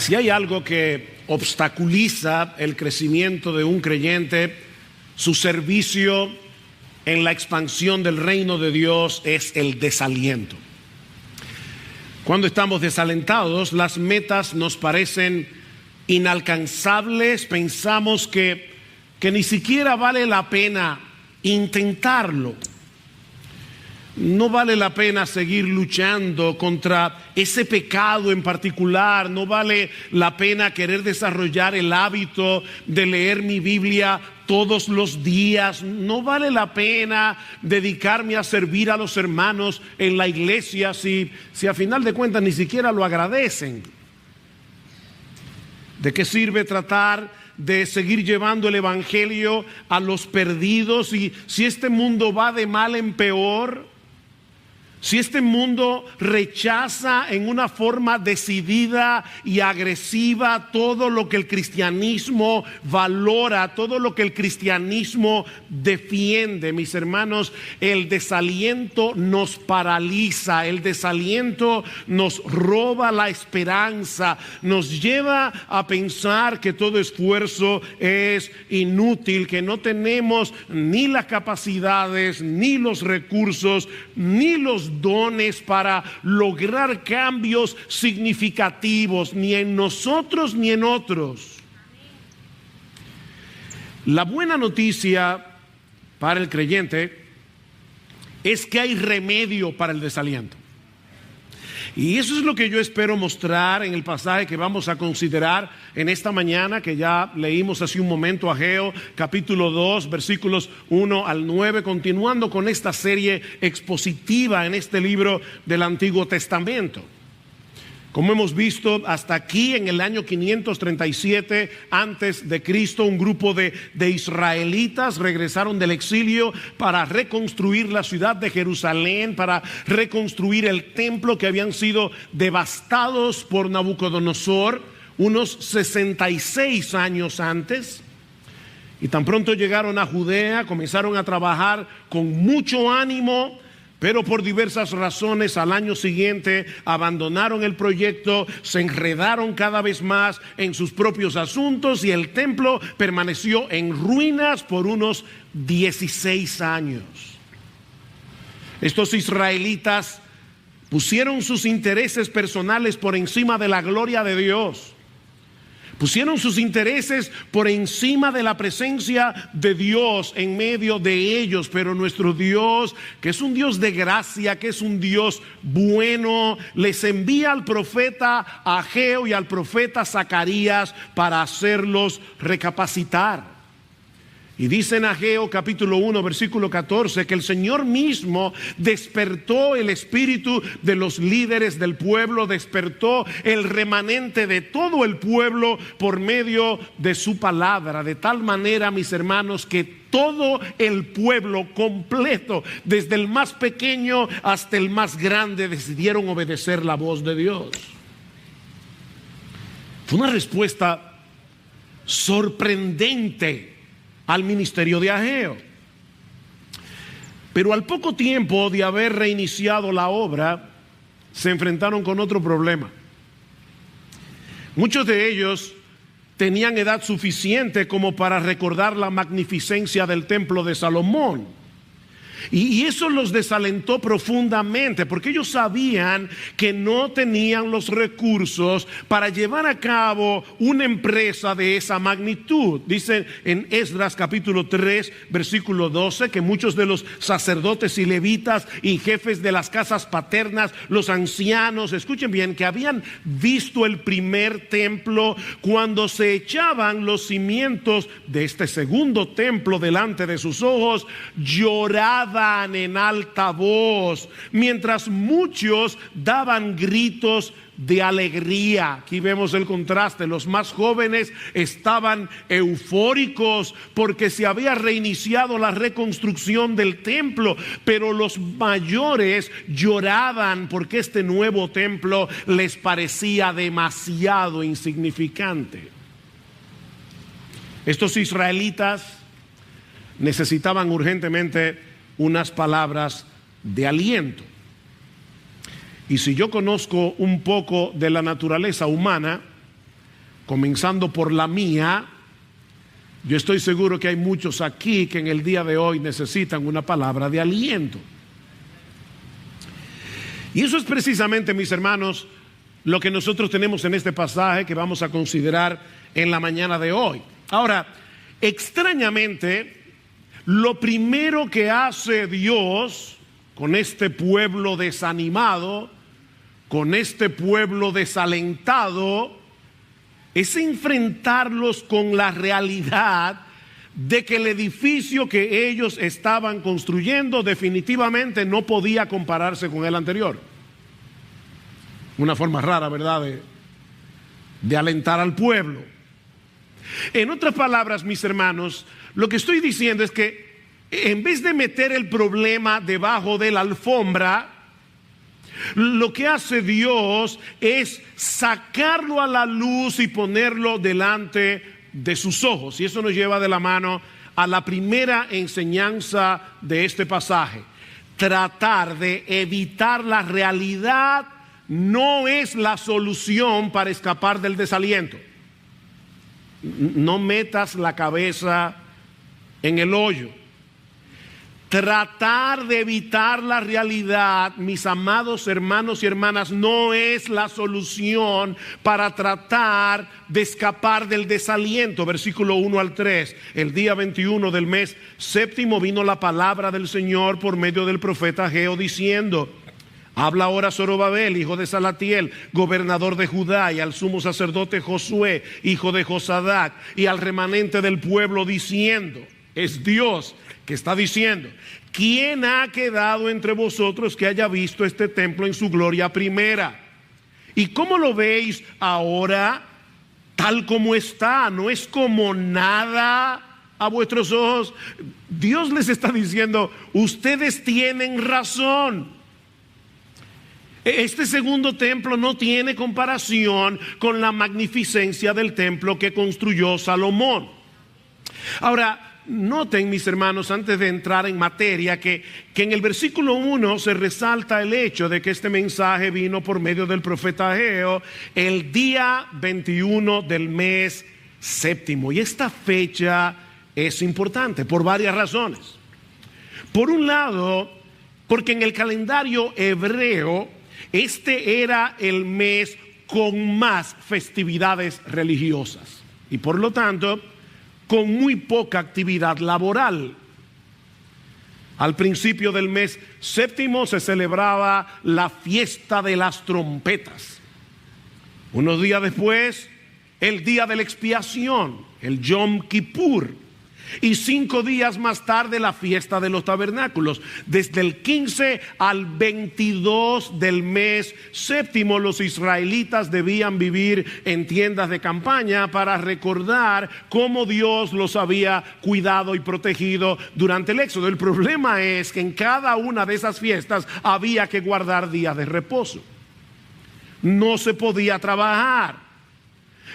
Si hay algo que obstaculiza el crecimiento de un creyente, su servicio en la expansión del reino de Dios, es el desaliento. Cuando estamos desalentados, las metas nos parecen inalcanzables, pensamos que ni siquiera vale la pena intentarlo. No vale la pena seguir luchando contra ese pecado en particular. No vale la pena querer desarrollar el hábito de leer mi Biblia todos los días. No vale la pena dedicarme a servir a los hermanos en la iglesia si a final de cuentas ni siquiera lo agradecen. ¿De qué sirve tratar de seguir llevando el evangelio a los perdidos si este mundo va de mal en peor? Si este mundo rechaza en una forma decidida y agresiva todo lo que el cristianismo valora, todo lo que el cristianismo defiende, mis hermanos, el desaliento nos paraliza, el desaliento nos roba la esperanza, nos lleva a pensar que todo esfuerzo es inútil, que no tenemos ni las capacidades, ni los recursos, ni los dones para lograr cambios significativos, ni en nosotros ni en otros. La buena noticia para el creyente es que hay remedio para el desaliento. Y eso es lo que yo espero mostrar en el pasaje que vamos a considerar en esta mañana, que ya leímos hace un momento, Ageo capítulo 2 versículos 1 al 9, continuando con esta serie expositiva en este libro del Antiguo Testamento. Como hemos visto, hasta aquí en el año 537 antes de Cristo, un grupo de israelitas regresaron del exilio para reconstruir la ciudad de Jerusalén, para reconstruir el templo que habían sido devastados por Nabucodonosor unos 66 años antes. Y tan pronto llegaron a Judea, comenzaron a trabajar con mucho ánimo, pero por diversas razones al año siguiente abandonaron el proyecto, se enredaron cada vez más en sus propios asuntos y el templo permaneció en ruinas por unos 16 años. Estos israelitas pusieron sus intereses personales por encima de la gloria de Dios. Pusieron sus intereses por encima de la presencia de Dios en medio de ellos. Pero nuestro Dios, que es un Dios de gracia, que es un Dios bueno, les envía al profeta Ageo y al profeta Zacarías para hacerlos recapacitar. Y dice en Ageo capítulo 1 versículo 14 que el Señor mismo despertó el espíritu de los líderes del pueblo, despertó el remanente de todo el pueblo por medio de su palabra, de tal manera, mis hermanos, que todo el pueblo completo, desde el más pequeño hasta el más grande, decidieron obedecer la voz de Dios. Fue una respuesta sorprendente al ministerio de Ageo. Pero al poco tiempo de haber reiniciado la obra, se enfrentaron con otro problema. Muchos de ellos tenían edad suficiente como para recordar la magnificencia del templo de Salomón. Y eso los desalentó profundamente, porque ellos sabían que no tenían los recursos para llevar a cabo una empresa de esa magnitud. Dice en Esdras capítulo 3 versículo 12 que muchos de los sacerdotes y levitas y jefes de las casas paternas, los ancianos, escuchen bien, que habían visto el primer templo, cuando se echaban los cimientos de este segundo templo delante de sus ojos, lloraban en alta voz, mientras muchos daban gritos de alegría. Aquí vemos el contraste. Los más jóvenes estaban eufóricos porque se había reiniciado la reconstrucción del templo, pero los mayores lloraban porque este nuevo templo les parecía demasiado insignificante. Estos israelitas necesitaban urgentemente unas palabras de aliento. Y si yo conozco un poco de la naturaleza humana, comenzando por la mía. Yo estoy seguro que hay muchos aquí que en el día de hoy necesitan una palabra de aliento. Y eso es precisamente, mis hermanos, lo que nosotros tenemos en este pasaje que vamos a considerar en la mañana de hoy. Ahora, extrañamente, lo primero que hace Dios con este pueblo desanimado, con este pueblo desalentado, es enfrentarlos con la realidad de que el edificio que ellos estaban construyendo definitivamente no podía compararse con el anterior. Una forma rara, ¿verdad?, de alentar al pueblo. En otras palabras, mis hermanos, lo que estoy diciendo es que en vez de meter el problema debajo de la alfombra, lo que hace Dios es sacarlo a la luz y ponerlo delante de sus ojos. Y eso nos lleva de la mano a la primera enseñanza de este pasaje. Tratar de evitar la realidad no es la solución para escapar del desaliento. No metas la cabeza en el hoyo. Tratar de evitar la realidad, mis amados hermanos y hermanas, no es la solución para tratar de escapar del desaliento. Versículo 1 al 3. El día 21 del mes séptimo vino la palabra del Señor por medio del profeta Ageo diciendo: habla ahora Zorobabel, hijo de Salatiel, gobernador de Judá, y al sumo sacerdote Josué, hijo de Josadac, y al remanente del pueblo diciendo, es Dios que está diciendo, ¿quién ha quedado entre vosotros que haya visto este templo en su gloria primera? ¿Y cómo lo veis ahora? Tal como está, no es como nada a vuestros ojos. Dios les está diciendo, ustedes tienen razón. Este segundo templo no tiene comparación con la magnificencia del templo que construyó Salomón. Ahora, noten, mis hermanos, antes de entrar en materia, que en el versículo 1 se resalta el hecho de que este mensaje vino por medio del profeta Ageo el día 21 del mes séptimo. Y esta fecha es importante por varias razones. Por un lado, porque en el calendario hebreo, este era el mes con más festividades religiosas y por lo tanto con muy poca actividad laboral. Al principio del mes séptimo se celebraba la fiesta de las trompetas. Unos días después, el día de la expiación, el Yom Kippur. Y 5 días más tarde la fiesta de los tabernáculos. Desde el 15 al 22 del mes séptimo los israelitas debían vivir en tiendas de campaña para recordar cómo Dios los había cuidado y protegido durante el éxodo. El problema es que en cada una de esas fiestas había que guardar días de reposo. No se podía trabajar.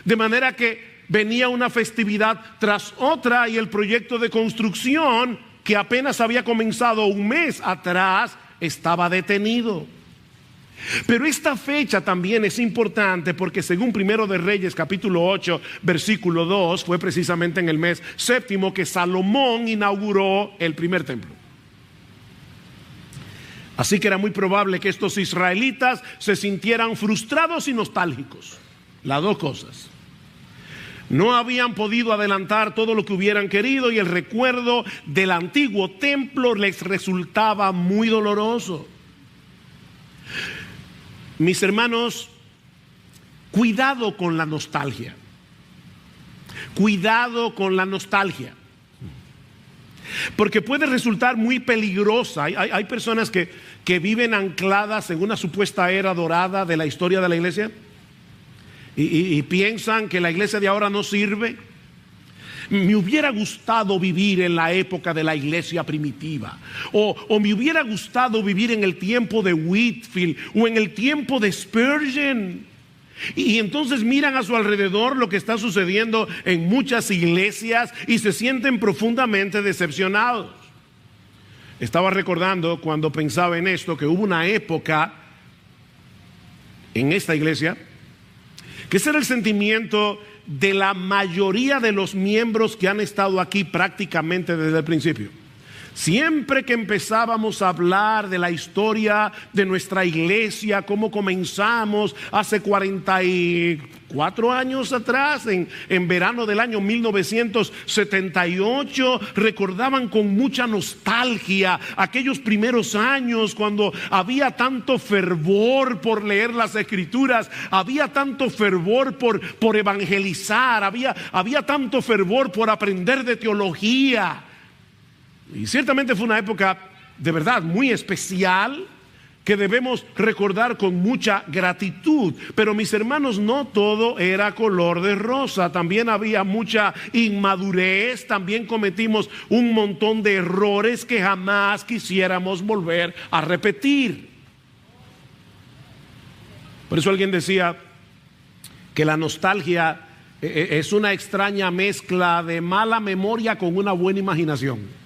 De manera que venía una festividad tras otra y el proyecto de construcción que apenas había comenzado un mes atrás estaba detenido. Pero esta fecha también es importante porque según Primero de Reyes capítulo 8 versículo 2 fue precisamente en el mes séptimo que Salomón inauguró el primer templo. Así que era muy probable que estos israelitas se sintieran frustrados y nostálgicos. Las dos cosas. No habían podido adelantar todo lo que hubieran querido y el recuerdo del antiguo templo les resultaba muy doloroso. Mis hermanos, cuidado con la nostalgia. Cuidado con la nostalgia. Porque puede resultar muy peligrosa. Hay personas que viven ancladas en una supuesta era dorada de la historia de la iglesia. Y piensan que la iglesia de ahora no sirve. Me hubiera gustado vivir en la época de la iglesia primitiva. O me hubiera gustado vivir en el tiempo de Whitefield o en el tiempo de Spurgeon. Y entonces miran a su alrededor lo que está sucediendo en muchas iglesias y se sienten profundamente decepcionados. Estaba recordando cuando pensaba en esto que hubo una época en esta iglesia Que ese era el sentimiento de la mayoría de los miembros que han estado aquí prácticamente desde el principio. Siempre que empezábamos a hablar de la historia de nuestra iglesia, cómo comenzamos hace 44 años atrás, en verano del año 1978, recordaban con mucha nostalgia aquellos primeros años cuando había tanto fervor por leer las escrituras, había tanto fervor por evangelizar, había tanto fervor por aprender de teología. Y ciertamente fue una época de verdad muy especial que debemos recordar con mucha gratitud. Pero mis hermanos, no todo era color de rosa. También había mucha inmadurez, también cometimos un montón de errores que jamás quisiéramos volver a repetir. Por eso alguien decía que la nostalgia es una extraña mezcla de mala memoria con una buena imaginación.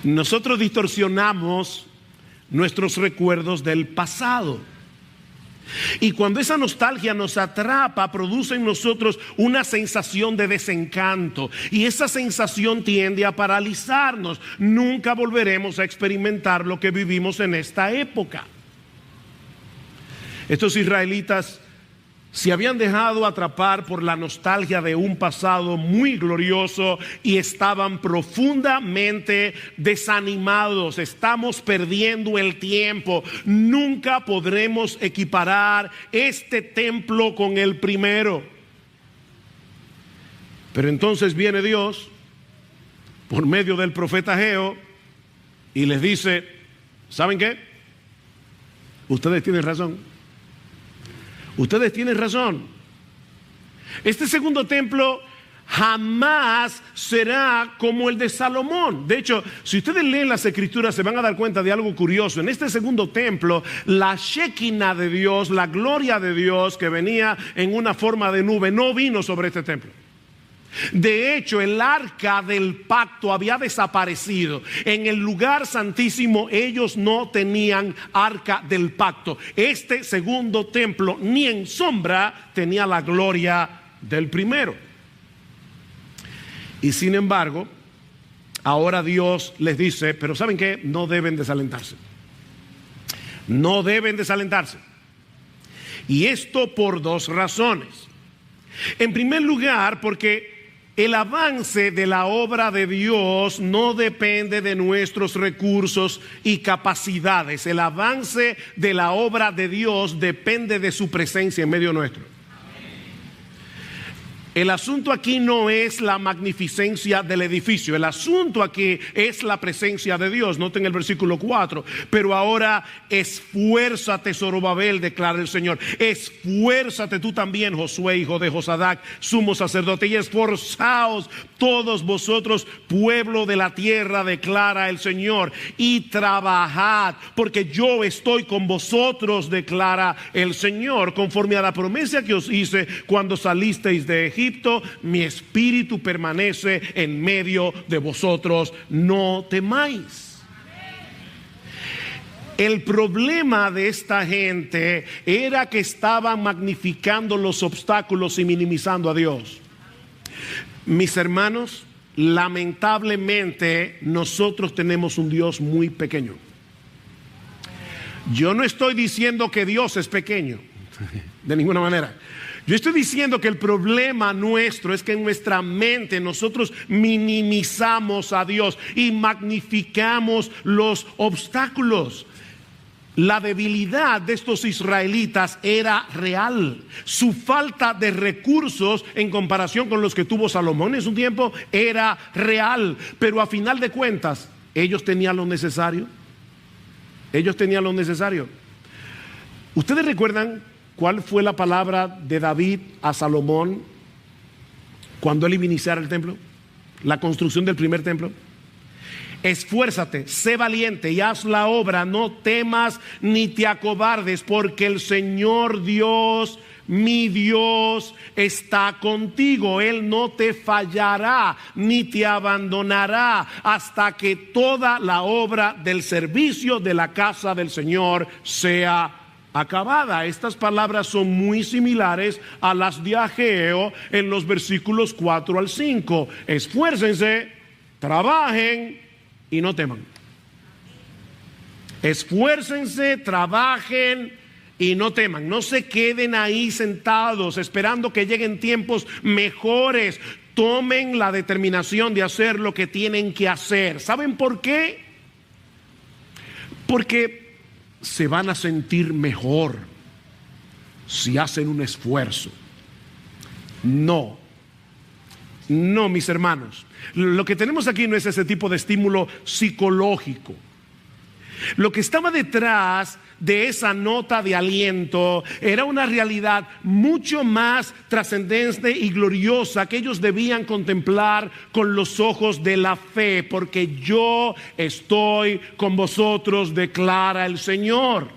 Nosotros distorsionamos nuestros recuerdos del pasado. Y cuando esa nostalgia nos atrapa, produce en nosotros una sensación de desencanto. Y esa sensación tiende a paralizarnos. Nunca volveremos a experimentar lo que vivimos en esta época. Estos israelitas se habían dejado atrapar por la nostalgia de un pasado muy glorioso y estaban profundamente desanimados. Estamos perdiendo el tiempo. Nunca podremos equiparar este templo con el primero. Pero entonces viene Dios por medio del profeta Ageo y les dice: ¿saben qué? Ustedes tienen razón. Ustedes tienen razón. Este segundo templo jamás será como el de Salomón. De hecho, si ustedes leen las escrituras se van a dar cuenta de algo curioso. En este segundo templo, la Shekinah de Dios, la gloria de Dios que venía en una forma de nube, no vino sobre este templo. De hecho, el arca del pacto había desaparecido. En el lugar santísimo ellos no tenían arca del pacto. Este segundo templo ni en sombra tenía la gloria del primero. Y sin embargo, ahora Dios les dice: pero ¿saben qué? No deben desalentarse. No deben desalentarse. Y esto por dos razones. En primer lugar, porque el avance de la obra de Dios no depende de nuestros recursos y capacidades. El avance de la obra de Dios depende de su presencia en medio nuestro. El asunto aquí no es la magnificencia del edificio. El asunto aquí es la presencia de Dios. Noten el versículo 4. Pero ahora esfuérzate, Zorobabel, declara el Señor. Esfuérzate tú también, Josué, hijo de Josadac, sumo sacerdote. Y esforzaos todos vosotros, pueblo de la tierra, declara el Señor. Y trabajad, porque yo estoy con vosotros, declara el Señor. Conforme a la promesa que os hice cuando salisteis de Egipto, mi espíritu permanece en medio de vosotros, no temáis. El problema de esta gente era que estaban magnificando los obstáculos y minimizando a Dios. Mis hermanos, lamentablemente nosotros tenemos un Dios muy pequeño. Yo no estoy diciendo que Dios es pequeño, de ninguna manera. Yo estoy diciendo que el problema nuestro es que en nuestra mente nosotros minimizamos a Dios y magnificamos los obstáculos. La debilidad de estos israelitas era real. Su falta de recursos en comparación con los que tuvo Salomón en su tiempo era real. Pero a final de cuentas, ellos tenían lo necesario. Ellos tenían lo necesario. ¿Ustedes recuerdan cuál fue la palabra de David a Salomón cuando él iba a iniciar el templo? La construcción del primer templo. Esfuérzate, sé valiente y haz la obra, no temas ni te acobardes, porque el Señor Dios, mi Dios, está contigo. Él no te fallará ni te abandonará hasta que toda la obra del servicio de la casa del Señor sea acabada. Estas palabras son muy similares a las de Ageo en los versículos 4 al 5. Esfuércense, trabajen y no teman. Esfuércense, trabajen y no teman. No se queden ahí sentados esperando que lleguen tiempos mejores. Tomen la determinación de hacer lo que tienen que hacer. ¿Saben por qué? Porque se van a sentir mejor si hacen un esfuerzo. No, mis hermanos. Lo que tenemos aquí no es ese tipo de estímulo psicológico. Lo que estaba detrás de esa nota de aliento era una realidad mucho más trascendente y gloriosa que ellos debían contemplar con los ojos de la fe, porque yo estoy con vosotros, declara el Señor.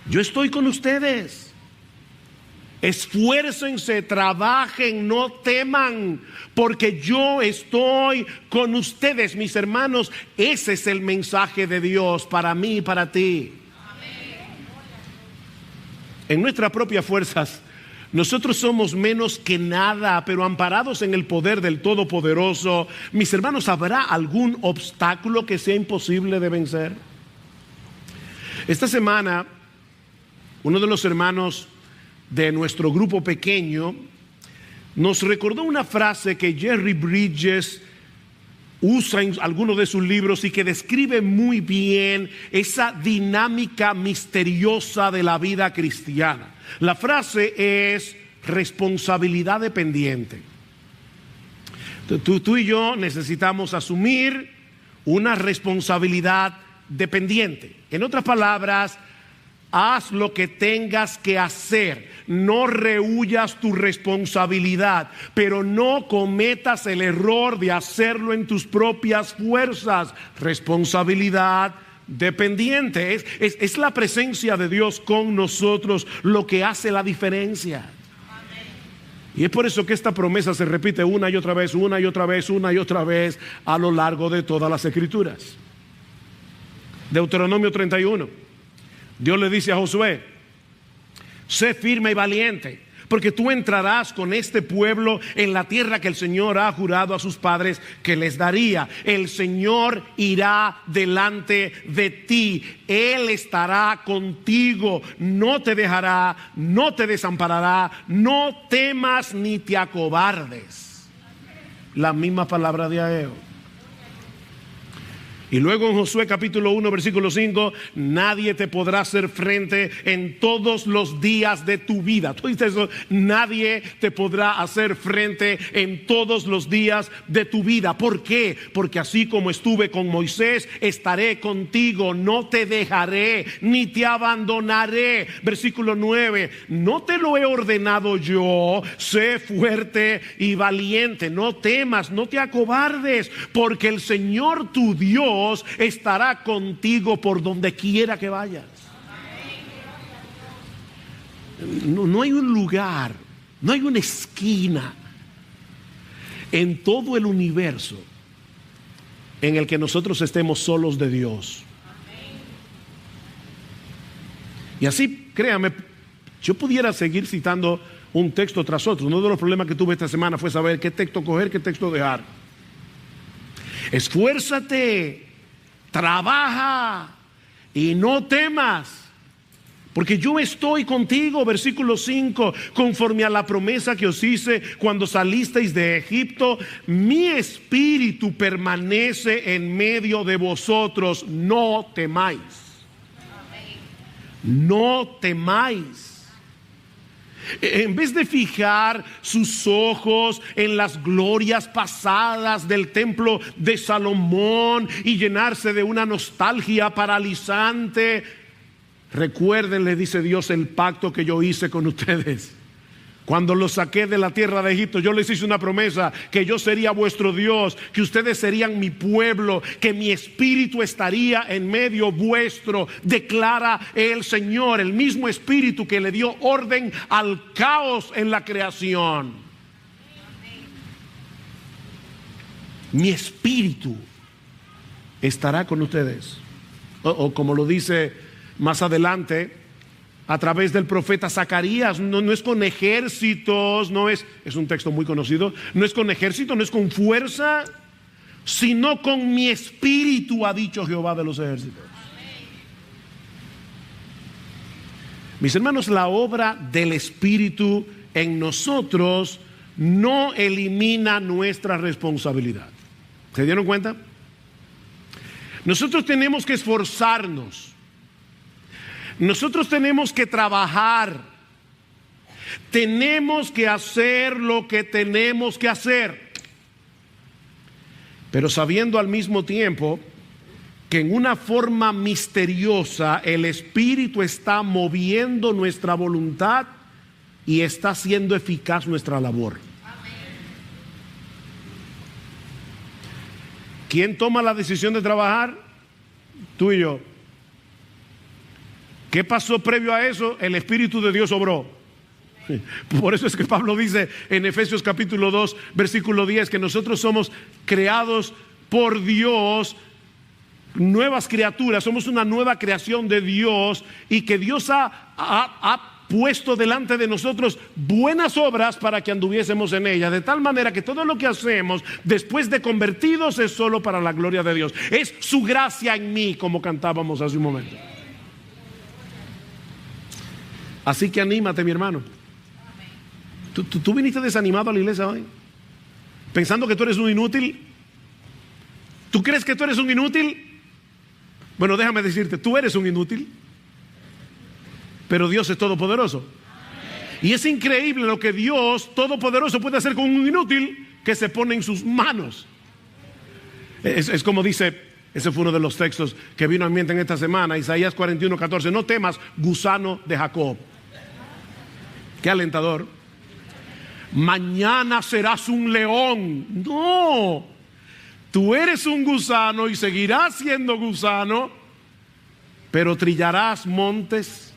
Yo estoy con ustedes. Esfuércense, trabajen, no teman, porque yo estoy con ustedes, mis hermanos. Ese es el mensaje de Dios para mí y para ti. En nuestras propias fuerzas, nosotros somos menos que nada, pero amparados en el poder del Todopoderoso, mis hermanos, ¿habrá algún obstáculo que sea imposible de vencer? Esta semana, uno de los hermanos de nuestro grupo pequeño nos recordó una frase que Jerry Bridges usa en algunos de sus libros y que describe muy bien esa dinámica misteriosa de la vida cristiana. La frase es responsabilidad dependiente. Tú y yo necesitamos asumir una responsabilidad dependiente. En otras palabras, haz lo que tengas que hacer. No rehuyas tu responsabilidad, pero no cometas el error de hacerlo en tus propias fuerzas. Responsabilidad dependiente. Es la presencia de Dios con nosotros lo que hace la diferencia. Y es por eso que esta promesa se repite una y otra vez, una y otra vez, una y otra vez a lo largo de todas las Escrituras. Deuteronomio 31. Dios le dice a Josué: sé firme y valiente, porque tú entrarás con este pueblo en la tierra que el Señor ha jurado a sus padres que les daría. El Señor irá delante de ti. Él estará contigo. No te dejará, no te desamparará. No temas ni te acobardes. La misma palabra de Ageo. Y luego en Josué capítulo 1 versículo 5, nadie te podrá hacer frente en todos los días de tu vida. ¿Tú dices eso? Nadie te podrá hacer frente en todos los días de tu vida. ¿Por qué? Porque así como estuve con Moisés, estaré contigo. No te dejaré ni te abandonaré. Versículo 9, no te lo he ordenado yo. Sé fuerte y valiente. No temas, no te acobardes, porque el Señor tu Dios estará contigo por donde quiera que vayas. No hay un lugar, no hay una esquina en todo el universo en el que nosotros estemos solos de Dios. Y así, créame, yo pudiera seguir citando un texto tras otro. Uno de los problemas que tuve esta semana fue saber qué texto coger, qué texto dejar. Esfuérzate, trabaja y no temas, porque yo estoy contigo. Versículo 5, conforme a la promesa que os hice cuando salisteis de Egipto, mi espíritu permanece en medio de vosotros. No temáis. No temáis. En vez de fijar sus ojos en las glorias pasadas del templo de Salomón y llenarse de una nostalgia paralizante, recuerden, le dice Dios, el pacto que yo hice con ustedes. Cuando los saqué de la tierra de Egipto, yo les hice una promesa, que yo sería vuestro Dios, que ustedes serían mi pueblo, que mi espíritu estaría en medio vuestro, declara el Señor, el mismo espíritu que le dio orden al caos en la creación. Mi espíritu estará con ustedes. O como lo dice más adelante a través del profeta Zacarías. No es con ejércitos, es un texto muy conocido, no es con ejército, no es con fuerza, sino con mi espíritu, ha dicho Jehová de los ejércitos. Mis hermanos, la obra del Espíritu en nosotros no elimina nuestra responsabilidad. ¿Se dieron cuenta? Nosotros tenemos que esforzarnos. Nosotros tenemos que trabajar. Tenemos que hacer lo que tenemos que hacer. Pero sabiendo al mismo tiempo que en una forma misteriosa el Espíritu está moviendo nuestra voluntad y está haciendo eficaz nuestra labor. ¿Quién toma la decisión de trabajar? Tú y yo. ¿Qué pasó previo a eso? El Espíritu de Dios obró. Por eso es que Pablo dice en Efesios capítulo 2 versículo 10 que nosotros somos creados por Dios, nuevas criaturas, somos una nueva creación de Dios, y que Dios ha puesto delante de nosotros buenas obras para que anduviésemos en ellas, de tal manera que todo lo que hacemos después de convertidos es solo para la gloria de Dios. Es su gracia en mí, como cantábamos hace un momento. Así que anímate, mi hermano. ¿Tú viniste desanimado a la iglesia hoy? Pensando que tú eres un inútil. ¿Tú crees que tú eres un inútil? Bueno, déjame decirte, tú eres un inútil, pero Dios es todopoderoso. Y es increíble lo que Dios todopoderoso puede hacer con un inútil que se pone en sus manos. Es como dice, ese fue uno de los textos que vino a mi mente en esta semana, Isaías 41:14. No temas, gusano de Jacob. Qué alentador. Mañana serás un león. No, tú eres un gusano y seguirás siendo gusano, pero trillarás montes,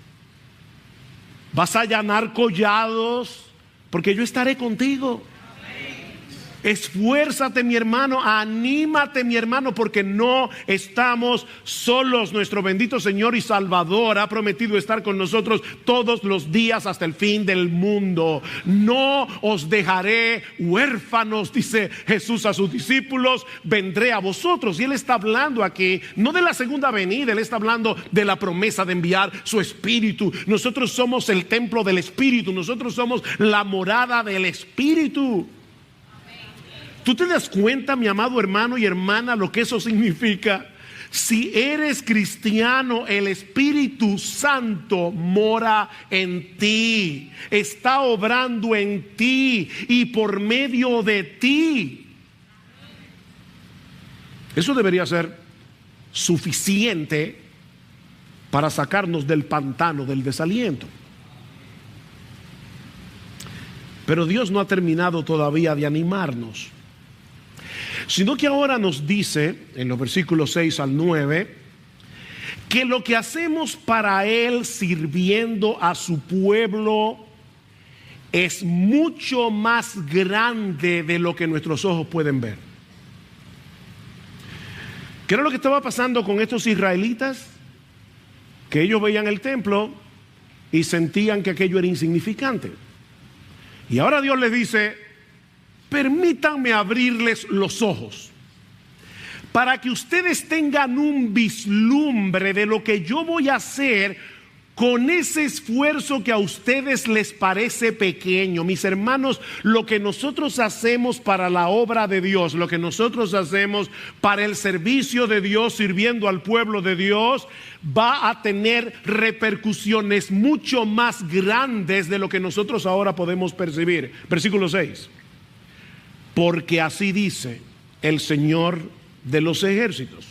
vas a allanar collados, porque yo estaré contigo. Esfuérzate, mi hermano, anímate, mi hermano, porque no estamos solos. Nuestro bendito Señor y Salvador ha prometido estar con nosotros todos los días hasta el fin del mundo. No os dejaré huérfanos, dice Jesús a sus discípulos, vendré a vosotros. Y Él está hablando aquí, no de la segunda venida, Él está hablando de la promesa de enviar su Espíritu. Nosotros somos el templo del Espíritu, nosotros somos la morada del Espíritu. ¿Tú te das cuenta, mi amado hermano y hermana, lo que eso significa? Si eres cristiano, el Espíritu Santo mora en ti, está obrando en ti y por medio de ti. Eso debería ser suficiente para sacarnos del pantano del desaliento. Pero Dios no ha terminado todavía de animarnos, sino que ahora nos dice en los versículos 6 al 9 que lo que hacemos para Él sirviendo a su pueblo es mucho más grande de lo que nuestros ojos pueden ver. ¿Qué era lo que estaba pasando con estos israelitas? Que ellos veían el templo y sentían que aquello era insignificante. Y ahora Dios les dice: permítanme abrirles los ojos para que ustedes tengan un vislumbre de lo que yo voy a hacer con ese esfuerzo que a ustedes les parece pequeño. Mis hermanos, lo que nosotros hacemos para la obra de Dios, lo que nosotros hacemos para el servicio de Dios, sirviendo al pueblo de Dios, va a tener repercusiones mucho más grandes de lo que nosotros ahora podemos percibir. Versículo 6. Porque así dice el Señor de los ejércitos: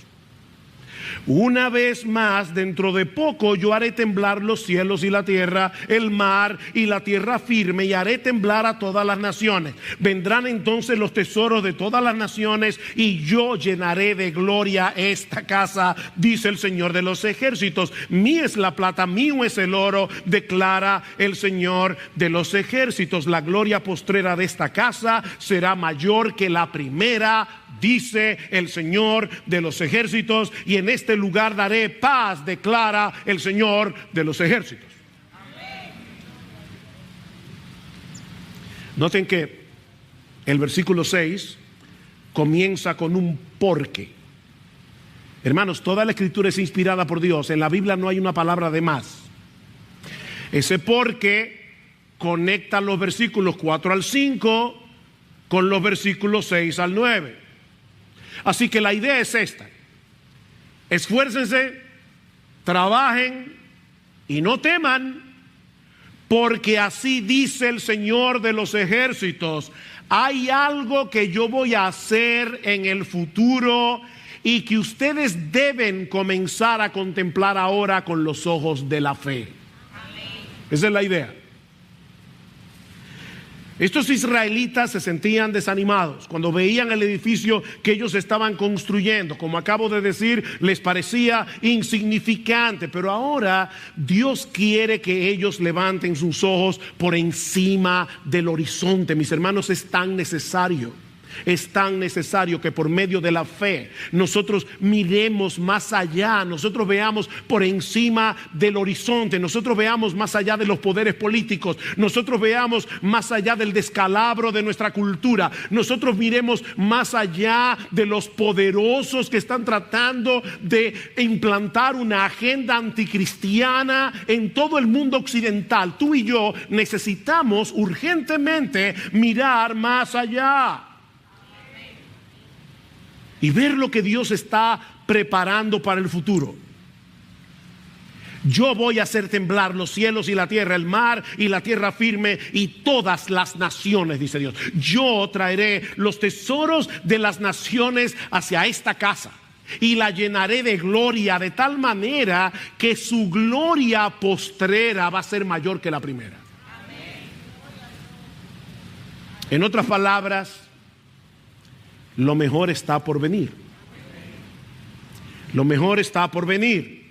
una vez más, dentro de poco, yo haré temblar los cielos y la tierra, el mar y la tierra firme, y haré temblar a todas las naciones. Vendrán entonces los tesoros de todas las naciones, y yo llenaré de gloria esta casa, dice el Señor de los ejércitos. Mía es la plata, mío es el oro, declara el Señor de los ejércitos. La gloria postrera de esta casa será mayor que la primera, dice el Señor de los ejércitos, y en esta este lugar daré paz, declara el Señor de los ejércitos. Noten que el versículo 6 comienza con un porque. Hermanos, toda la escritura es inspirada por Dios. En la Biblia no hay una palabra de más. Ese porque conecta los versículos 4 al 5 con los versículos 6 al 9. Así que la idea es esta: esfuércense, trabajen y no teman, porque así dice el Señor de los ejércitos: hay algo que yo voy a hacer en el futuro y que ustedes deben comenzar a contemplar ahora con los ojos de la fe. Esa es la idea. Estos israelitas se sentían desanimados cuando veían el edificio que ellos estaban construyendo. Como acabo de decir, les parecía insignificante, pero ahora Dios quiere que ellos levanten sus ojos por encima del horizonte. Mis hermanos, es tan necesario que por medio de la fe nosotros miremos más allá, nosotros veamos por encima del horizonte, nosotros veamos más allá de los poderes políticos, nosotros veamos más allá del descalabro de nuestra cultura, nosotros miremos más allá de los poderosos que están tratando de implantar una agenda anticristiana en todo el mundo occidental. Tú y yo necesitamos urgentemente mirar más allá y ver lo que Dios está preparando para el futuro. Yo voy a hacer temblar los cielos y la tierra, el mar y la tierra firme y todas las naciones, dice Dios. Yo traeré los tesoros de las naciones hacia esta casa y la llenaré de gloria, de tal manera que su gloria postrera va a ser mayor que la primera. En otras palabras, lo mejor está por venir. Lo mejor está por venir.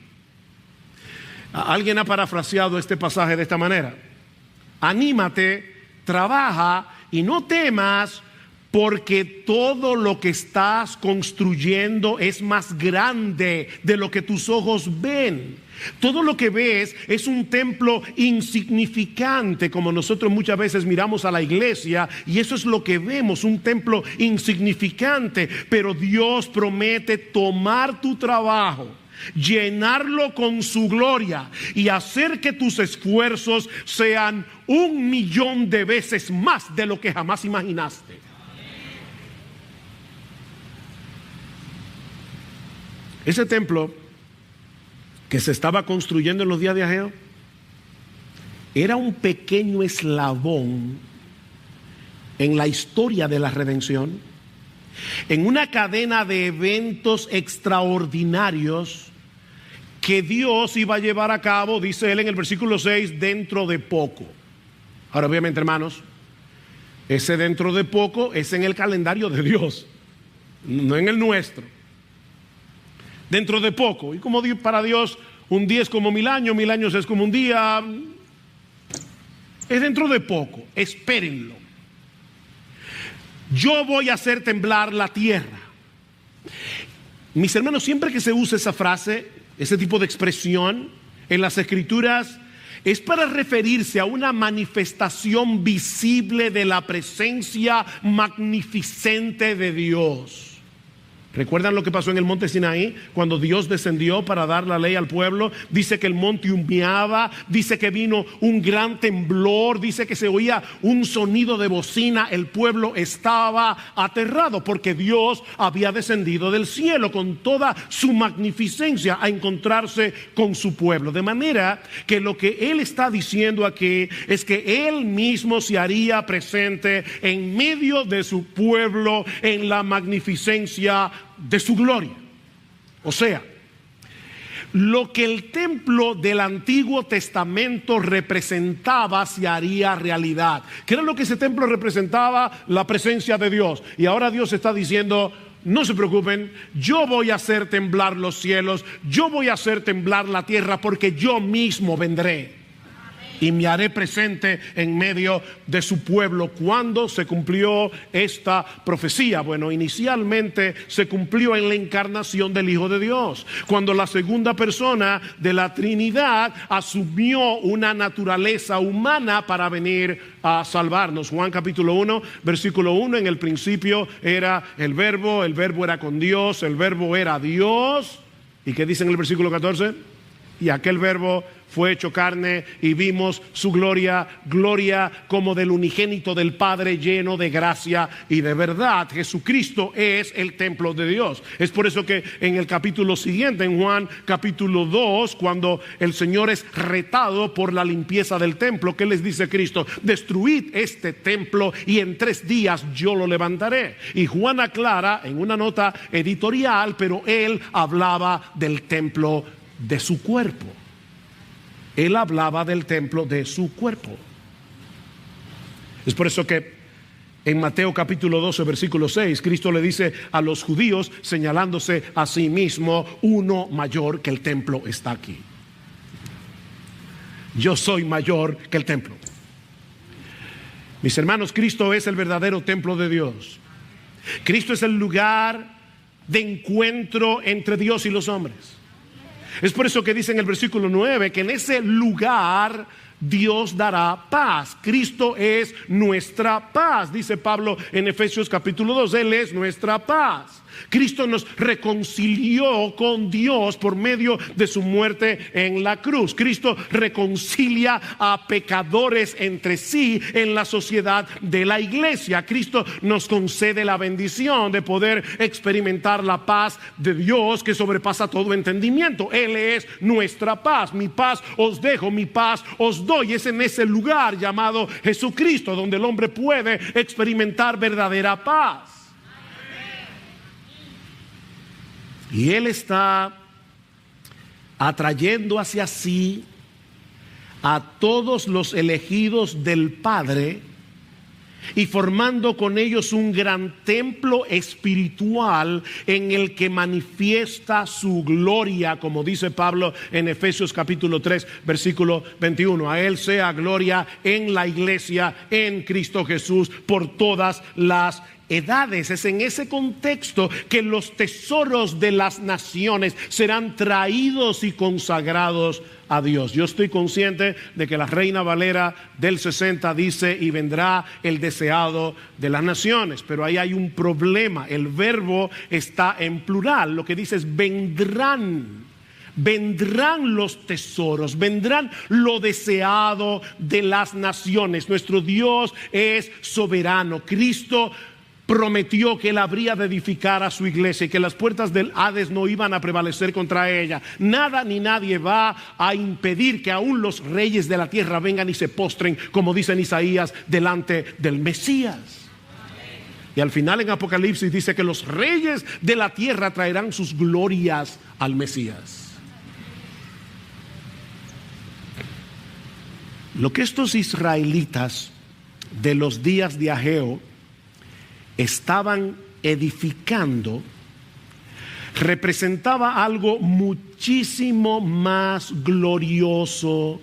Alguien ha parafraseado este pasaje de esta manera: anímate, trabaja y no temas, porque todo lo que estás construyendo es más grande de lo que tus ojos ven. Todo lo que ves es un templo insignificante, como nosotros muchas veces miramos a la iglesia y eso es lo que vemos, un templo insignificante. Pero Dios promete tomar tu trabajo, llenarlo con su gloria y hacer que tus esfuerzos sean 1,000,000 de veces más de lo que jamás imaginaste. Ese templo que se estaba construyendo en los días de Ageo era un pequeño eslabón en la historia de la redención, en una cadena de eventos extraordinarios que Dios iba a llevar a cabo, dice él en el versículo 6, dentro de poco. Ahora, obviamente, hermanos, ese dentro de poco es en el calendario de Dios, no en el nuestro. Dentro de poco. Y como para Dios un día es como 1000 años, 1000 años es como un día. Es dentro de poco. Espérenlo. Yo voy a hacer temblar la tierra. Mis hermanos, siempre que se usa esa frase, ese tipo de expresión en las escrituras, es para referirse a una manifestación visible de la presencia magnificente de Dios. ¿Recuerdan lo que pasó en el monte Sinaí? Cuando Dios descendió para dar la ley al pueblo, dice que el monte humeaba, dice que vino un gran temblor, dice que se oía un sonido de bocina. El pueblo estaba aterrado porque Dios había descendido del cielo con toda su magnificencia a encontrarse con su pueblo. De manera que lo que Él está diciendo aquí es que Él mismo se haría presente en medio de su pueblo en la magnificencia de su gloria. O sea, lo que el templo del Antiguo Testamento representaba se haría realidad. ¿Qué era lo que ese templo representaba? La presencia de Dios. Y ahora Dios está diciendo: no se preocupen, yo voy a hacer temblar los cielos, yo voy a hacer temblar la tierra, porque yo mismo vendré. y me haré presente en medio de su pueblo. ¿Cuándo se cumplió esta profecía? Bueno, inicialmente se cumplió en la encarnación del Hijo de Dios, cuando la segunda persona de la Trinidad asumió una naturaleza humana para venir a salvarnos. Juan capítulo 1, versículo 1, en el principio era el verbo era con Dios, el verbo era Dios. ¿Y qué dice en el versículo 14? Y aquel verbo fue hecho carne y vimos su gloria, gloria como del unigénito del Padre, lleno de gracia y de verdad. Jesucristo es el templo de Dios. Es por eso que en el capítulo siguiente, en Juan capítulo 2, cuando el Señor es retado por la limpieza del templo, ¿qué les dice Cristo? Destruid este templo y en 3 días yo lo levantaré. Y Juan aclara en una nota editorial, pero él hablaba del templo de su cuerpo. Él hablaba del templo de su cuerpo. Es por eso que en Mateo capítulo 12, versículo 6, Cristo le dice a los judíos, señalándose a sí mismo: uno mayor que el templo está aquí. Yo soy mayor que el templo. Mis hermanos, Cristo es el verdadero templo de Dios. Cristo es el lugar de encuentro entre Dios y los hombres. Es por eso que dice en el versículo 9 que en ese lugar Dios dará paz. Cristo es nuestra paz, dice Pablo en Efesios capítulo 2. Él es nuestra paz. Cristo nos reconcilió con Dios por medio de su muerte en la cruz. Cristo reconcilia a pecadores entre sí en la sociedad de la iglesia. Cristo nos concede la bendición de poder experimentar la paz de Dios que sobrepasa todo entendimiento. Él es nuestra paz. Mi paz os dejo, mi paz os doy. Es en ese lugar llamado Jesucristo donde el hombre puede experimentar verdadera paz. Y Él está atrayendo hacia sí a todos los elegidos del Padre y formando con ellos un gran templo espiritual en el que manifiesta su gloria, como dice Pablo en Efesios capítulo 3, versículo 21. A Él sea gloria en la iglesia, en Cristo Jesús, por todas las edades. Es en ese contexto que los tesoros de las naciones serán traídos y consagrados a Dios. Yo estoy consciente de que la Reina Valera del 60 dice: y vendrá el deseado de las naciones, pero ahí hay un problema. El verbo está en plural. Lo que dice es vendrán. Vendrán los tesoros, vendrán lo deseado de las naciones. Nuestro Dios es soberano. Cristo prometió que Él habría de edificar a su iglesia y que las puertas del Hades no iban a prevalecer contra ella. Nada ni nadie va a impedir que aún los reyes de la tierra vengan y se postren, como dice en Isaías, delante del Mesías. Y al final en Apocalipsis dice que los reyes de la tierra traerán sus glorias al Mesías. Lo que estos israelitas de los días de Ageo estaban edificando representaba algo muchísimo más glorioso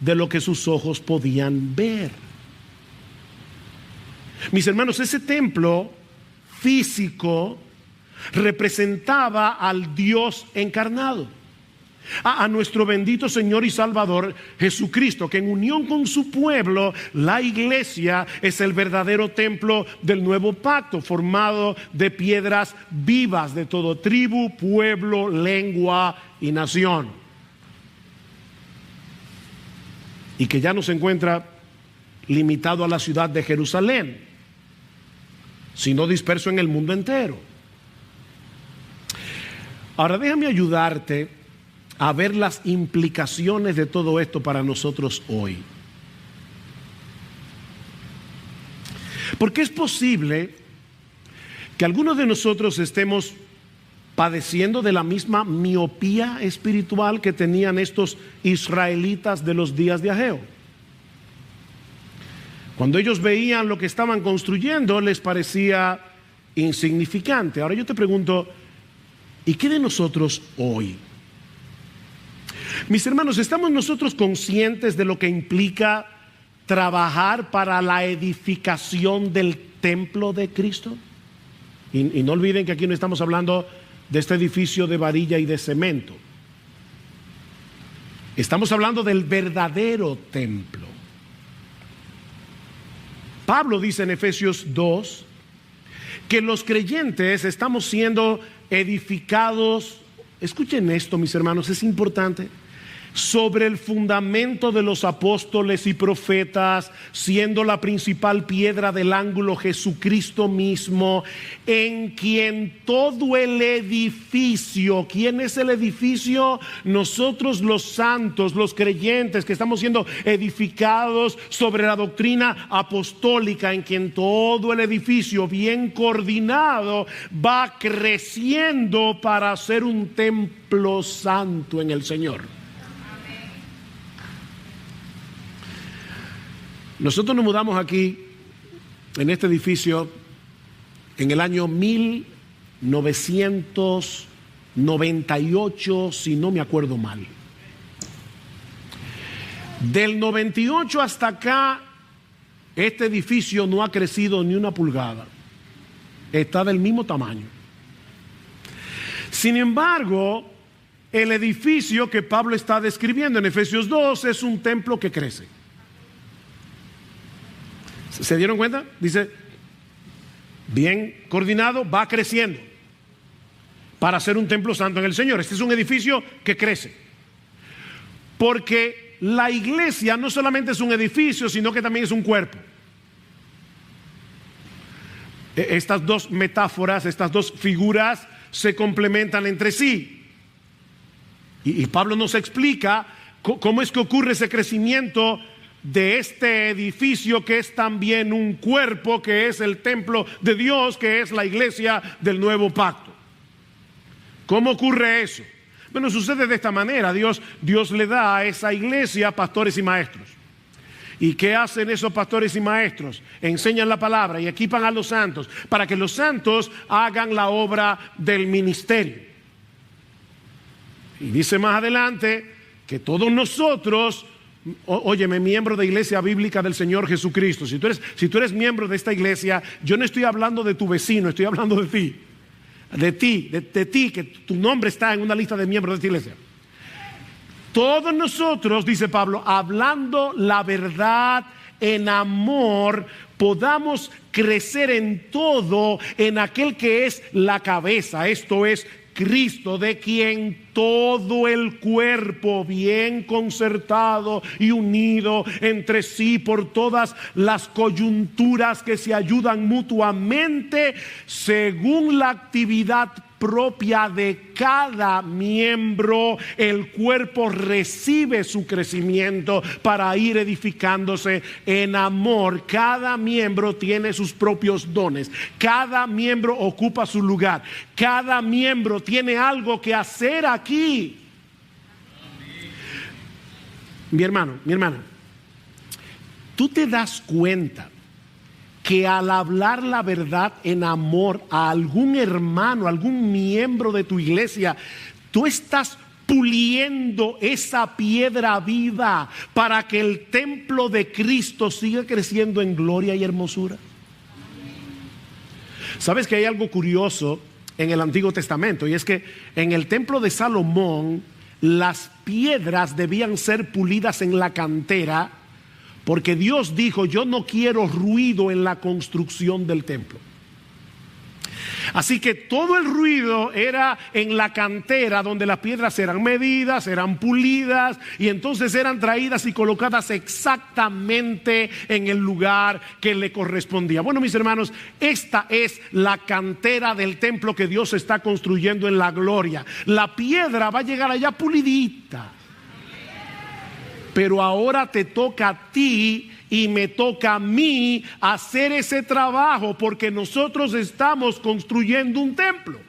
de lo que sus ojos podían ver. Mis hermanos, ese templo físico representaba al Dios encarnado, a nuestro bendito Señor y Salvador Jesucristo, que en unión con su pueblo, la iglesia, es el verdadero templo del nuevo pacto, formado de piedras vivas de todo tribu, pueblo, lengua y nación, y que ya no se encuentra limitado a la ciudad de Jerusalén, sino disperso en el mundo entero. Ahora déjame ayudarte a ver las implicaciones de todo esto para nosotros hoy. Porque es posible que algunos de nosotros estemos padeciendo de la misma miopía espiritual que tenían estos israelitas de los días de Ageo. Cuando ellos veían lo que estaban construyendo, les parecía insignificante. Ahora yo te pregunto, ¿y qué de nosotros hoy? Mis hermanos, ¿estamos nosotros conscientes de lo que implica trabajar para la edificación del templo de Cristo? Y no olviden que aquí no estamos hablando de este edificio de varilla y de cemento. Estamos hablando del verdadero templo. Pablo dice en Efesios 2 que los creyentes estamos siendo edificados, escuchen esto mis hermanos, es importante, sobre el fundamento de los apóstoles y profetas, siendo la principal piedra del ángulo Jesucristo mismo, en quien todo el edificio, ¿quién es el edificio? Nosotros los santos, los creyentes que estamos siendo edificados sobre la doctrina apostólica, en quien todo el edificio bien coordinado va creciendo para ser un templo santo en el Señor. Nosotros nos mudamos aquí, en este edificio, en el año 1998, si no me acuerdo mal. Del 98 hasta acá, este edificio no ha crecido ni una pulgada. Está del mismo tamaño. Sin embargo, el edificio que Pablo está describiendo en Efesios 2 es un templo que crece. ¿Se dieron cuenta? Dice, bien coordinado, va creciendo para ser un templo santo en el Señor. Este es un edificio que crece. Porque la iglesia no solamente es un edificio, sino que también es un cuerpo. Estas dos metáforas, estas dos figuras se complementan entre sí. Y Pablo nos explica cómo es que ocurre ese crecimiento de este edificio que es también un cuerpo, que es el templo de Dios, que es la iglesia del nuevo pacto. ¿Cómo ocurre eso? Bueno, sucede de esta manera. Dios le da a esa iglesia pastores y maestros. ¿Y qué hacen esos pastores y maestros? Enseñan la palabra y equipan a los santos para que los santos hagan la obra del ministerio. Y dice más adelante que todos nosotros, óyeme, miembro de Iglesia Bíblica del Señor Jesucristo, si tú eres miembro de esta iglesia, yo no estoy hablando de tu vecino, estoy hablando de ti. De ti, que tu nombre está en una lista de miembros de esta iglesia. Todos nosotros, dice Pablo, hablando la verdad en amor, podamos crecer en todo en aquel que es la cabeza, esto es Cristo, de quien todo el cuerpo bien concertado y unido entre sí por todas las coyunturas que se ayudan mutuamente según la actividad propia de cada miembro, el cuerpo recibe su crecimiento para ir edificándose en amor. Cada miembro tiene sus propios dones, cada miembro ocupa su lugar, cada miembro tiene algo que hacer aquí. Mi hermano, mi hermana, tú te das cuenta que al hablar la verdad en amor a algún hermano, algún miembro de tu iglesia, tú estás puliendo esa piedra viva para que el templo de Cristo siga creciendo en gloria y hermosura. ¿Sabes que hay algo curioso en el Antiguo Testamento? Y es que en el templo de Salomón las piedras debían ser pulidas en la cantera, porque Dios dijo: yo no quiero ruido en la construcción del templo. Así que todo el ruido era en la cantera, donde las piedras eran medidas, eran pulidas y entonces eran traídas y colocadas exactamente en el lugar que le correspondía. Bueno, mis hermanos, esta es la cantera del templo que Dios está construyendo en la gloria. La piedra va a llegar allá pulidita. Pero ahora te toca a ti y me toca a mí hacer ese trabajo, porque nosotros estamos construyendo un templo.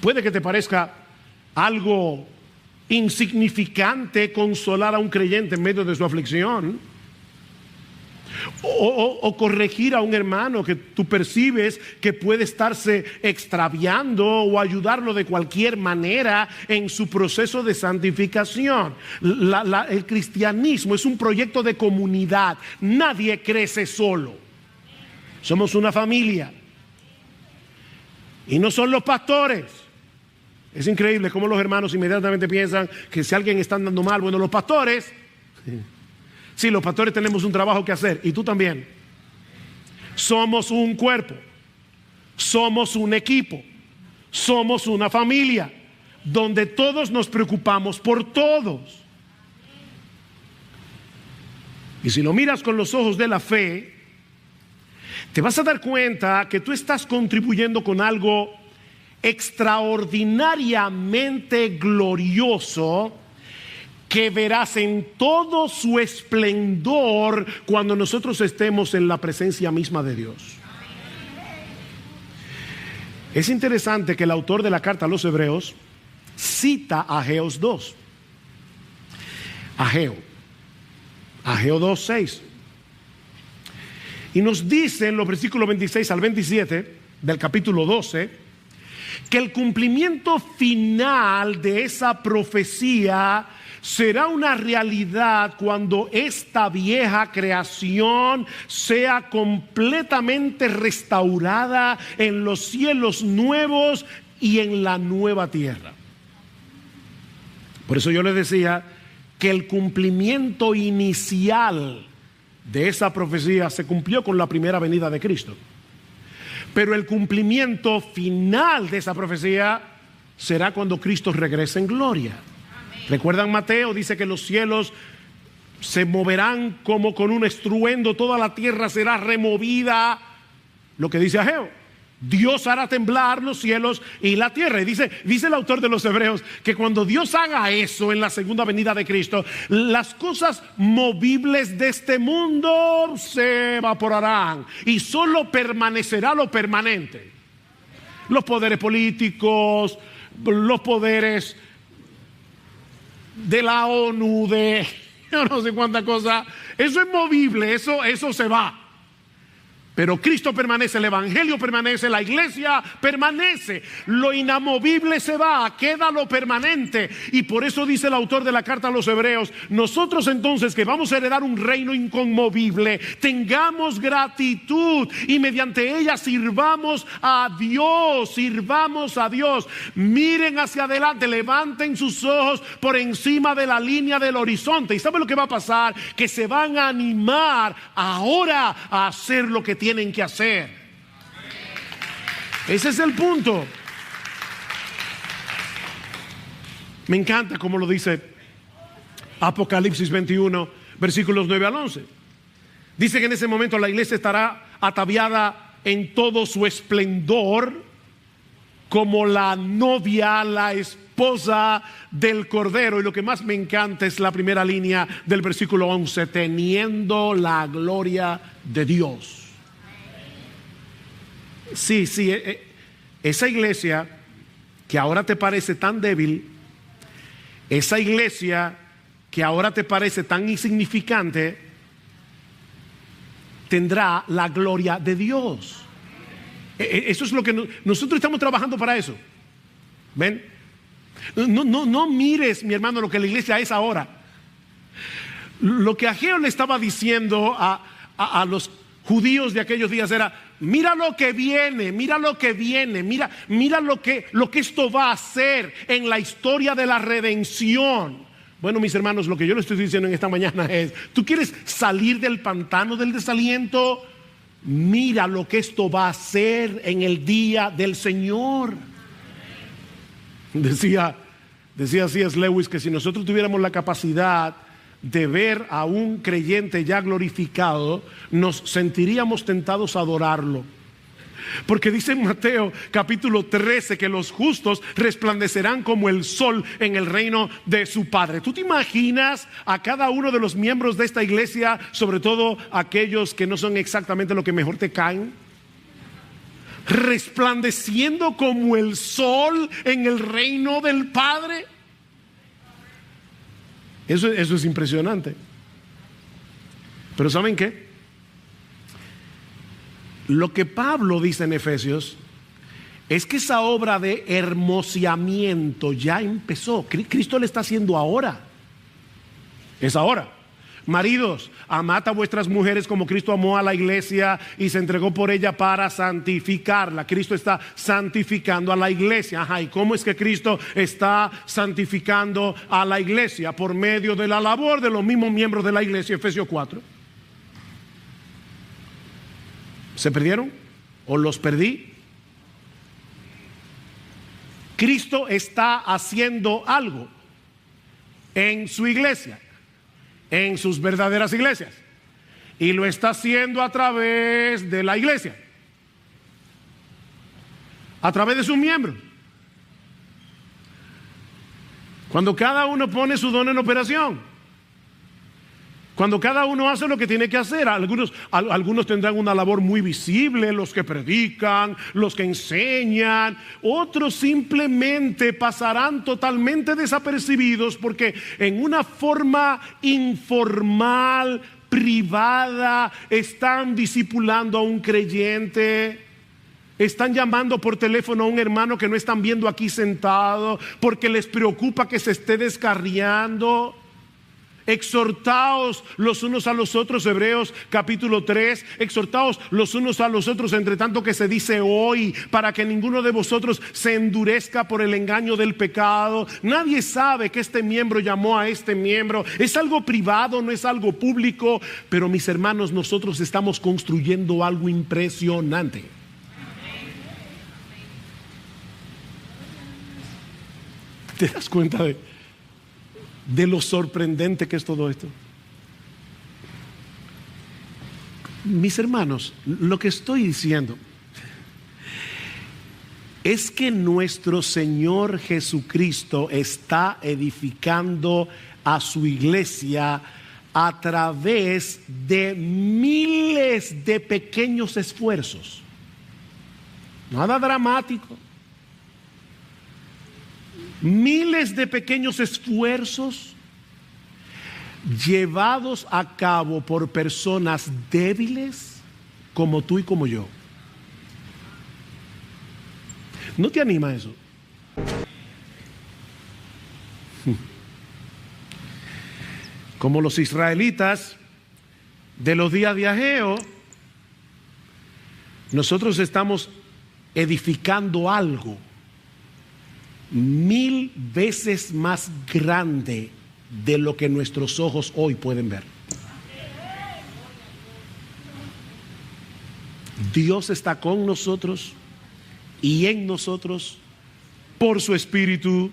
Puede que te parezca algo insignificante consolar a un creyente en medio de su aflicción, o corregir a un hermano que tú percibes que puede estarse extraviando, o ayudarlo de cualquier manera en su proceso de santificación. El cristianismo es un proyecto de comunidad. Nadie crece solo. Somos una familia. Y no son los pastores. Es increíble cómo los hermanos inmediatamente piensan que si alguien está andando mal, bueno, los pastores. Sí, los pastores tenemos un trabajo que hacer, y tú también. Somos un cuerpo, somos un equipo, somos una familia, donde todos nos preocupamos por todos. Y si lo miras con los ojos de la fe, te vas a dar cuenta que tú estás contribuyendo con algo extraordinariamente glorioso, que verás en todo su esplendor cuando nosotros estemos en la presencia misma de Dios. Es interesante que el autor de la carta a los Hebreos cita a Ageos 2. Ageo 2:6. Y nos dice en los versículos 26 al 27 del capítulo 12 que el cumplimiento final de esa profecía será una realidad cuando esta vieja creación sea completamente restaurada en los cielos nuevos y en la nueva tierra. Por eso yo les decía que el cumplimiento inicial de esa profecía se cumplió con la primera venida de Cristo. Pero el cumplimiento final de esa profecía será cuando Cristo regrese en gloria. ¿Recuerdan Mateo? Dice que los cielos se moverán como con un estruendo, toda la tierra será removida. Lo que dice Ageo: Dios hará temblar los cielos y la tierra. Y dice el autor de los Hebreos que cuando Dios haga eso en la segunda venida de Cristo, las cosas movibles de este mundo se evaporarán y solo permanecerá lo permanente. Los poderes políticos, los poderes de la ONU, de yo no sé cuánta cosa, eso es movible, eso se va. Pero Cristo permanece, el Evangelio permanece, la iglesia permanece. Lo inamovible se va, queda lo permanente. Y por eso dice el autor de la carta a los Hebreos: nosotros entonces, que vamos a heredar un reino inconmovible, tengamos gratitud y mediante ella sirvamos a Dios. Miren hacia adelante, levanten sus ojos por encima de la línea del horizonte. ¿Y saben lo que va a pasar? Que se van a animar ahora a hacer lo que tienen que hacer. Ese es el punto. Me encanta como lo dice Apocalipsis 21, versículos 9 al 11. Dice que en ese momento la iglesia estará ataviada en todo su esplendor, como la novia, la esposa del Cordero. Y lo que más me encanta es la primera línea del versículo 11: teniendo la gloria de Dios. Sí, esa iglesia que ahora te parece tan débil, esa iglesia que ahora te parece tan insignificante, tendrá la gloria de Dios. Eso es lo que nosotros estamos trabajando para eso. ¿Ven? No mires, mi hermano, lo que la iglesia es ahora. Lo que Ageo le estaba diciendo a los judíos de aquellos días era: mira lo que viene, mira lo que viene, mira lo que esto va a hacer en la historia de la redención. Bueno, mis hermanos, lo que yo les estoy diciendo en esta mañana es: ¿tú quieres salir del pantano del desaliento? Mira lo que esto va a hacer en el día del Señor. Decía C.S. Lewis que si nosotros tuviéramos la capacidad de ver a un creyente ya glorificado, nos sentiríamos tentados a adorarlo. Porque dice en Mateo capítulo 13 que los justos resplandecerán como el sol en el reino de su Padre. ¿Tú te imaginas a cada uno de los miembros de esta iglesia, sobre todo aquellos que no son exactamente lo que mejor te caen, resplandeciendo como el sol en el reino del Padre? Eso es impresionante. Pero ¿saben qué? Lo que Pablo dice en Efesios es que esa obra de hermoseamiento ya empezó. Cristo le está haciendo ahora. Es ahora. Maridos, amad a vuestras mujeres como Cristo amó a la iglesia y se entregó por ella para santificarla. Cristo está santificando a la iglesia. Ajá, ¿y cómo es que Cristo está santificando a la iglesia? Por medio de la labor de los mismos miembros de la iglesia, Efesios 4. ¿Se perdieron? ¿O los perdí? Cristo está haciendo algo en su iglesia, en sus verdaderas iglesias, y lo está haciendo a través de la iglesia, a través de sus miembros. Cuando cada uno pone su don en operación, cuando cada uno hace lo que tiene que hacer. Algunos tendrán una labor muy visible, los que predican, los que enseñan. Otros simplemente pasarán totalmente desapercibidos porque en una forma informal, privada, están discipulando a un creyente. Están llamando por teléfono a un hermano que no están viendo aquí sentado porque les preocupa que se esté descarriando. Exhortaos los unos a los otros, Hebreos capítulo 3, exhortaos los unos a los otros entre tanto que se dice hoy, para que ninguno de vosotros se endurezca por el engaño del pecado. Nadie sabe que este miembro llamó a este miembro. Es algo privado, no es algo público, pero mis hermanos, nosotros estamos construyendo algo impresionante. ¿Te das cuenta de lo sorprendente que es todo esto? Mis hermanos, lo que estoy diciendo es que nuestro Señor Jesucristo está edificando a su iglesia a través de miles de pequeños esfuerzos. Nada dramático. Miles de pequeños esfuerzos llevados a cabo por personas débiles como tú y como yo. ¿No te anima eso? Como los israelitas de los días de Ageo, nosotros estamos edificando algo 1000 veces más grande de lo que nuestros ojos hoy pueden ver. Dios está con nosotros y en nosotros por su Espíritu,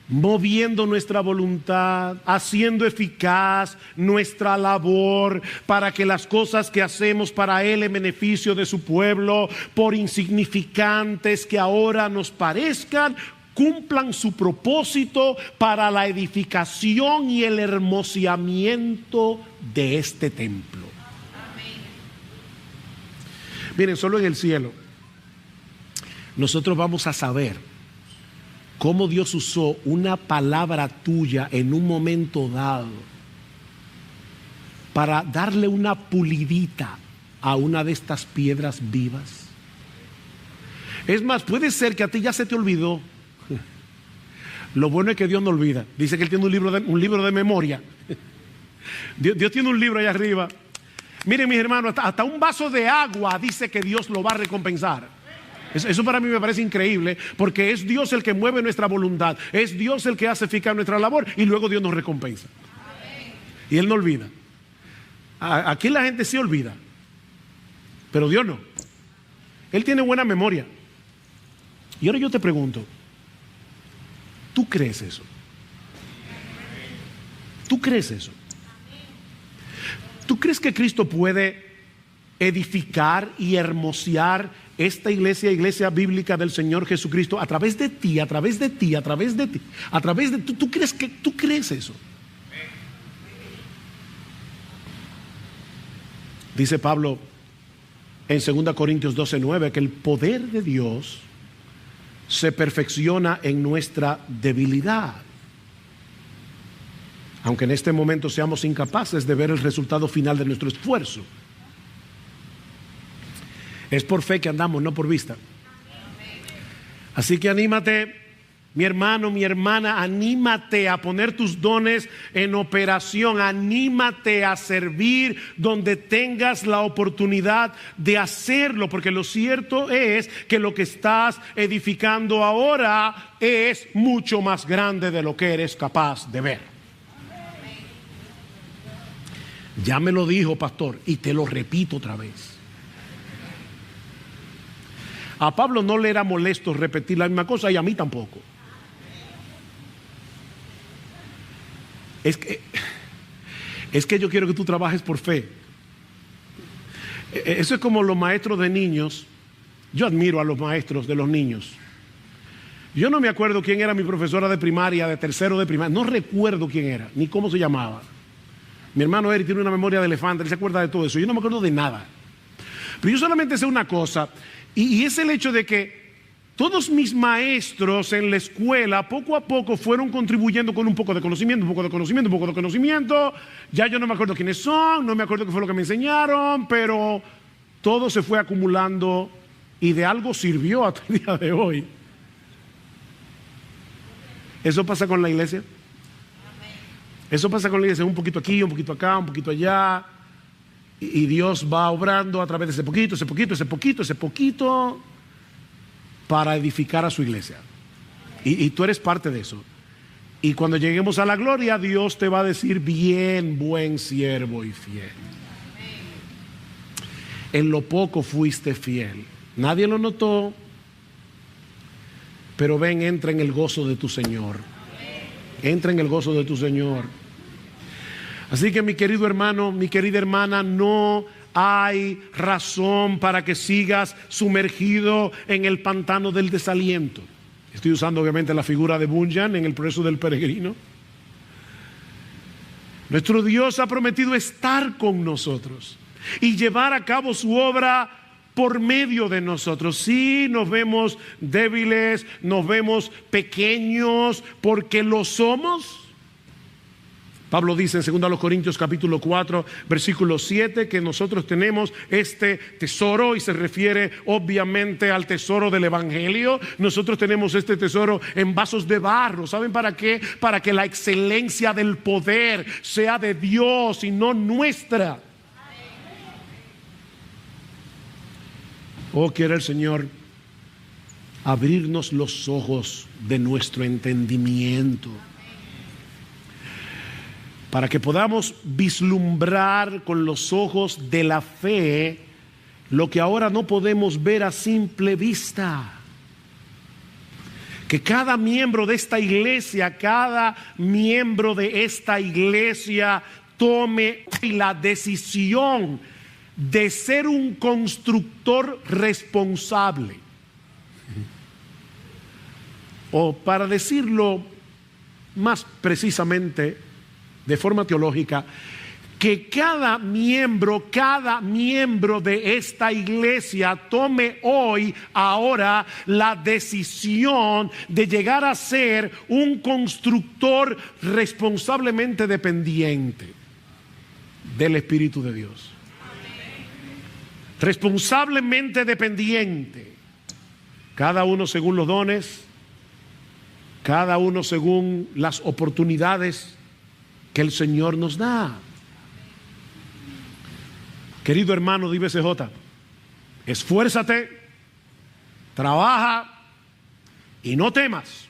moviendo nuestra voluntad, haciendo eficaz nuestra labor para que las cosas que hacemos para Él en beneficio de su pueblo, por insignificantes que ahora nos parezcan, cumplan su propósito para la edificación y el hermoseamiento de este templo. Amén. Miren, solo en el cielo nosotros vamos a saber cómo Dios usó una palabra tuya en un momento dado para darle una pulidita a una de estas piedras vivas. Es más, puede ser que a ti ya se te olvidó. Lo bueno es que Dios no olvida. Dice que Él tiene un libro de memoria. Dios tiene un libro allá arriba. Miren, mis hermanos, hasta un vaso de agua dice que Dios lo va a recompensar. Eso para mí me parece increíble, porque es Dios el que mueve nuestra voluntad, es Dios el que hace eficaz nuestra labor y luego Dios nos recompensa. Y Él no olvida. Aquí la gente sí olvida, pero Dios no. Él tiene buena memoria. Y ahora yo te pregunto, ¿tú crees eso? ¿Tú crees eso? ¿Tú crees que Cristo puede edificar y hermosear esta iglesia bíblica del Señor Jesucristo a través de ti, a través de ti, a través de ti, a través de tú crees eso? Dice Pablo en 2 Corintios 12:9 que el poder de Dios se perfecciona en nuestra debilidad. Aunque en este momento seamos incapaces de ver el resultado final de nuestro esfuerzo. Es por fe que andamos, no por vista. Así que anímate, mi hermano, mi hermana, anímate a poner tus dones en operación, anímate a servir donde tengas la oportunidad de hacerlo, porque lo cierto es que lo que estás edificando ahora es mucho más grande de lo que eres capaz de ver. Ya me lo dijo, pastor, y te lo repito otra vez. A Pablo no le era molesto repetir la misma cosa y a mí tampoco. Es que yo quiero que tú trabajes por fe. Eso es como los maestros de niños. Yo admiro a los maestros de los niños. Yo no me acuerdo quién era mi profesora de primaria, de tercero de primaria. No recuerdo quién era, ni cómo se llamaba. Mi hermano Eric tiene una memoria de elefante, él se acuerda de todo eso. Yo no me acuerdo de nada. Pero yo solamente sé una cosa, y es el hecho de que todos mis maestros en la escuela poco a poco fueron contribuyendo con un poco de conocimiento, un poco de conocimiento, un poco de conocimiento. Ya yo no me acuerdo quiénes son, no me acuerdo qué fue lo que me enseñaron, pero todo se fue acumulando y de algo sirvió hasta el día de hoy. ¿Eso pasa con la iglesia? Eso pasa con la iglesia, un poquito aquí, un poquito acá, un poquito allá. Y Dios va obrando a través de ese poquito, ese poquito, ese poquito, ese poquito, para edificar a su iglesia. Y tú eres parte de eso. Y cuando lleguemos a la gloria, Dios te va a decir: bien, buen siervo y fiel. En lo poco fuiste fiel. Nadie lo notó, pero ven, entra en el gozo de tu Señor. Entra en el gozo de tu Señor. Así que, mi querido hermano, mi querida hermana, no hay razón para que sigas sumergido en el pantano del desaliento. Estoy usando obviamente la figura de Bunyan en El progreso del peregrino. Nuestro Dios ha prometido estar con nosotros y llevar a cabo su obra por medio de nosotros. Sí, nos vemos débiles, nos vemos pequeños, porque lo somos. Pablo dice en 2 Corintios capítulo 4 versículo 7 que nosotros tenemos este tesoro, y se refiere obviamente al tesoro del evangelio. Nosotros tenemos este tesoro en vasos de barro. ¿Saben para qué? Para que la excelencia del poder sea de Dios y no nuestra. Oh, quiere el Señor abrirnos los ojos de nuestro entendimiento, para que podamos vislumbrar con los ojos de la fe lo que ahora no podemos ver a simple vista. Que cada miembro de esta iglesia, tome la decisión de ser un constructor responsable. O, para decirlo más precisamente, de forma teológica, que cada miembro de esta iglesia tome ahora la decisión de llegar a ser un constructor responsablemente dependiente del Espíritu de Dios. Responsablemente dependiente, cada uno según los dones, cada uno según las oportunidades que el Señor nos da. Querido hermano de IBCJ, esfuérzate, trabaja y no temas,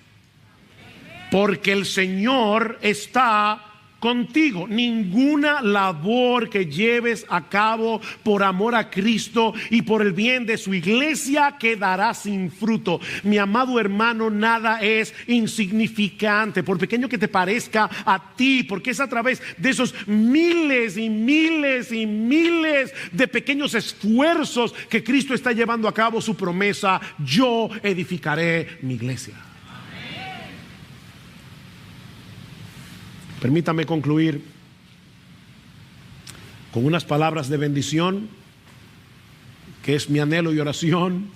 porque el Señor está contigo. Ninguna labor que lleves a cabo por amor a Cristo y por el bien de su iglesia quedará sin fruto. Mi amado hermano, nada es insignificante, por pequeño que te parezca a ti, porque es a través de esos miles y miles y miles de pequeños esfuerzos que Cristo está llevando a cabo su promesa: yo edificaré mi iglesia. Permítame concluir con unas palabras de bendición, que es mi anhelo y oración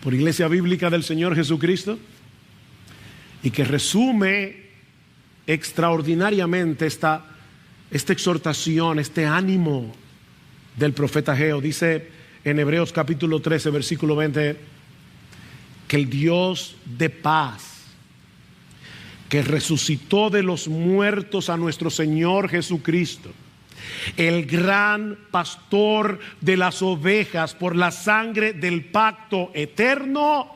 por Iglesia Bíblica del Señor Jesucristo, y que resume extraordinariamente esta exhortación, este ánimo del profeta Ageo. Dice en Hebreos capítulo 13, versículo 20, que el Dios de paz, que resucitó de los muertos a nuestro Señor Jesucristo, el gran pastor de las ovejas por la sangre del pacto eterno,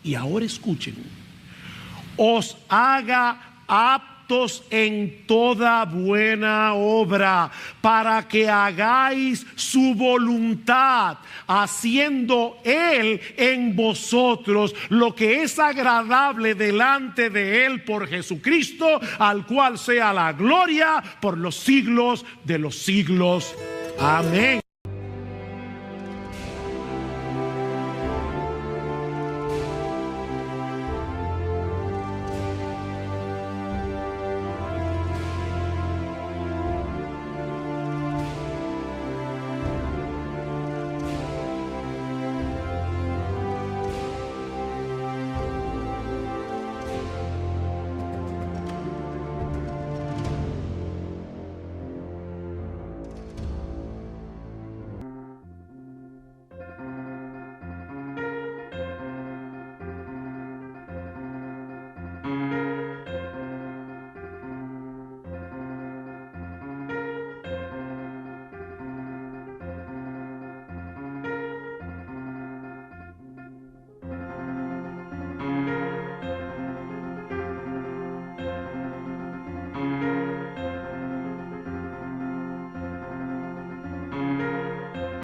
y ahora escuchen, os haga aptos en toda buena obra, para que hagáis su voluntad, haciendo Él en vosotros lo que es agradable delante de Él por Jesucristo, al cual sea la gloria por los siglos de los siglos. Amén.